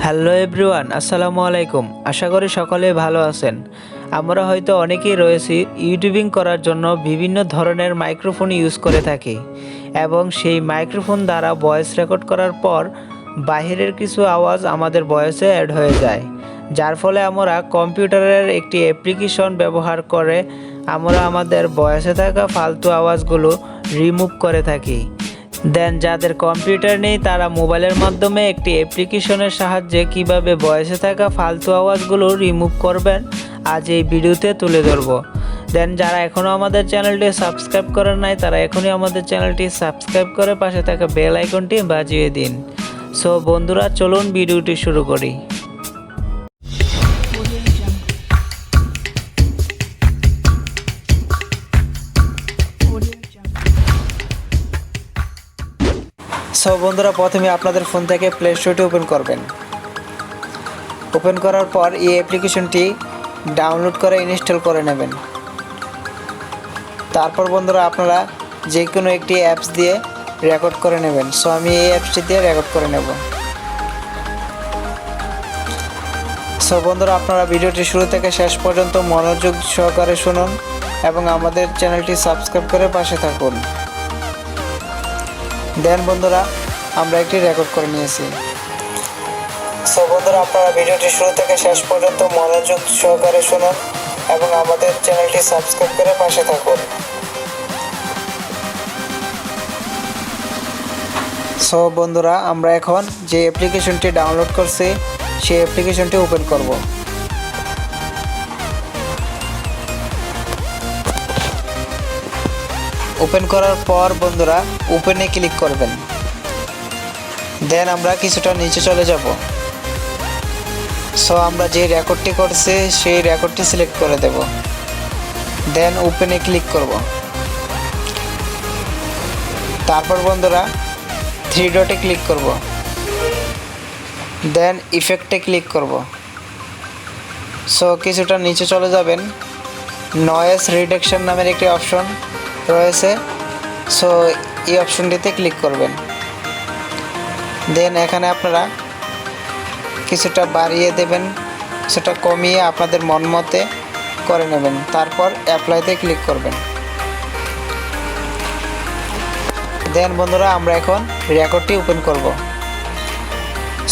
Hello everyone, আসসালামু আলাইকুম। আশা করি সকলে ভালো আছেন। আমরা হয়তো অনেকেই রয়েছি ইউটিউবিং করার জন্য বিভিন্ন ধরনের মাইক্রোফোন ইউজ করে থাকি এবং সেই মাইক্রোফোন দ্বারা ভয়েস রেকর্ড করার পর বাহিরের কিছু আওয়াজ আমাদের ভয়েসে অ্যাড হয়ে যায়, যার ফলে আমরা কম্পিউটারের একটি অ্যাপ্লিকেশন ব্যবহার করে আমরা আমাদের ভয়েসে থাকা ফালতু আওয়াজগুলো রিমুভ করে থাকি। দেন যাদের কম্পিউটার নেই তারা মোবাইলের মাধ্যমে একটি অ্যাপ্লিকেশনের সাহায্যে কিভাবে ভয়েসে থাকা ফালতু আওয়াজগুলো রিমুভ করবেন আজ এই ভিডিওতে তুলে ধরব। দেন যারা এখনও আমাদের চ্যানেলটি সাবস্ক্রাইব করেন নাই তারা এখনই আমাদের চ্যানেলটি সাবস্ক্রাইব করে পাশে থাকা বেল আইকনটি বাজিয়ে দিন। সো বন্ধুরা, চলুন ভিডিওটি শুরু করি। সো বন্ধুরা, প্রথমে আপনাদের ফোন থেকে প্লে স্টোরটি ওপেন করবেন। ওপেন করার পর এই অ্যাপ্লিকেশনটি ডাউনলোড করে ইনস্টল করে নেবেন। তারপর বন্ধুরা আপনারা যে কোনো একটি অ্যাপস দিয়ে রেকর্ড করে নেবেন। সো আমি এই অ্যাপসটি দিয়ে রেকর্ড করে নেব। সো বন্ধুরা, আপনারা ভিডিওটি শুরু থেকে শেষ পর্যন্ত মনোযোগ সহকারে শুনুন এবং আমাদের চ্যানেলটি সাবস্ক্রাইব করে পাশে থাকুন। দেন বন্ধুরা আমরা একটি রেকর্ড করে নিয়েছি। সো বন্ধুরা, আপনারা ভিডিওটি শুরু থেকে শেষ পর্যন্ত মনোযোগ সহকারে শুনুন এবং আমাদের চ্যানেলটি সাবস্ক্রাইব করে পাশে থাকুন। সো বন্ধুরা, আমরা এখন যে অ্যাপ্লিকেশনটি ডাউনলোড করছি সেই অ্যাপ্লিকেশনটি ওপেন করব। ওপেন করার পর বন্ধুরা ওপেনে ক্লিক করবেন। দেন আমরা কিছুটা নিচে চলে যাব। সো আমরা যে রেকর্ডটি করছি সেই রেকর্ডটি সিলেক্ট করে দেব। দেন ওপেনে ক্লিক করব। তারপর বন্ধুরা থ্রি ডটে ক্লিক করব। দেন ইফেক্টে ক্লিক করব। সো কিছুটা নিচে চলে যাবেন। নয়েজ রিডাকশন নামের একটি অপশন রয়েছে। সো এই অপশনটিতে ক্লিক করবেন। দেন এখানে আপনারা কিছুটা বাড়িয়ে দেবেন, কিছুটা কমিয়ে আপনাদের মন মতে করে নেবেন। তারপর অ্যাপ্লাইতে ক্লিক করবেন। দেন বন্ধুরা আমরা এখন রেকর্ডটি ওপেন করব।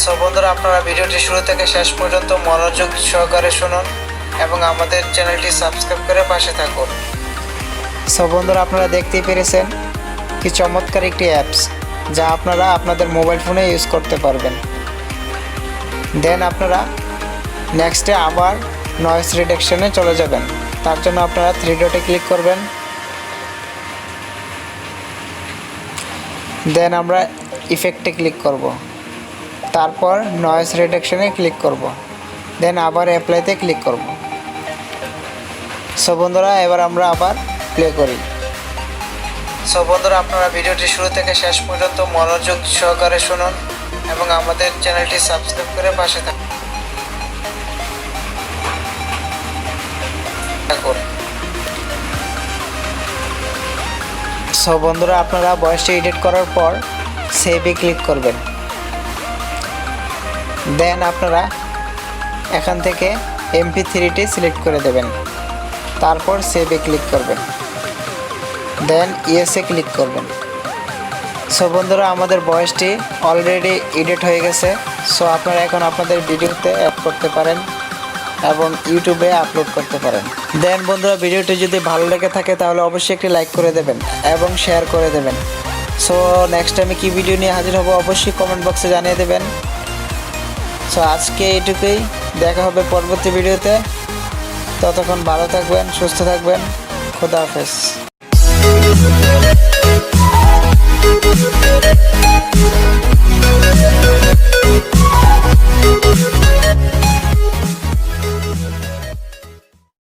সো বন্ধুরা, আপনারা ভিডিওটি শুরু থেকে শেষ পর্যন্ত মনোযোগ সহকারে শুনুন এবং আমাদের চ্যানেলটি সাবস্ক্রাইব করে পাশে থাকুন। সো বন্ধুরা, আপনারা দেখতেই পেরেছেন কি চমৎকার একটি অ্যাপস যা আপনারা আপনাদের মোবাইল ফোনে ইউজ করতে পারবেন। দেন আপনারা নেক্সটে আবার নয়েজ রিডাকশনে চলে যাবেন। তার জন্য আপনারা থ্রি ডটে ক্লিক করবেন। দেন আমরা ইফেক্টে ক্লিক করব। তারপর নয়েজ রিডাকশনে ক্লিক করব। দেন আবার অ্যাপ্লাইতে ক্লিক করব। সো বন্ধুরা, এবার আমরা আবার প্লে করি। সো বন্ধুরা, আপনারা ভিডিওটি শুরু থেকে শেষ পর্যন্ত মনোযোগ সহকারে শুনুন এবং আমাদের চ্যানেলটি সাবস্ক্রাইব করে পাশে থাকুন। সো বন্ধুরা, আপনারা ভয়েসটি এডিট করার পর সেভে ক্লিক করবেন। দেন আপনারা এখান থেকে MP3টি সিলেক্ট করে দেবেন। তারপর সেভে ক্লিক করবেন। দেন ইয়েসে ক্লিক করবেন। সো বন্ধুরা, আমাদের ভয়েসটি অলরেডি এডিট হয়ে গেছে। সো আপনারা এখন আপনাদের ভিডিওতে অ্যাড করতে পারেন এবং ইউটিউবে আপলোড করতে পারেন। দেন বন্ধুরা, ভিডিওটি যদি ভালো লেগে থাকে তাহলে অবশ্যই একটি লাইক করে দেবেন এবং শেয়ার করে দেবেন। সো নেক্সট টাইমে কী ভিডিও নিয়ে হাজির হব অবশ্যই কমেন্ট বক্সে জানিয়ে দেবেন। সো আজকে এইটুকুই, দেখা হবে পরবর্তী ভিডিওতে। ততক্ষণ ভালো থাকবেন, সুস্থ থাকবেন। খোদা হাফেজ।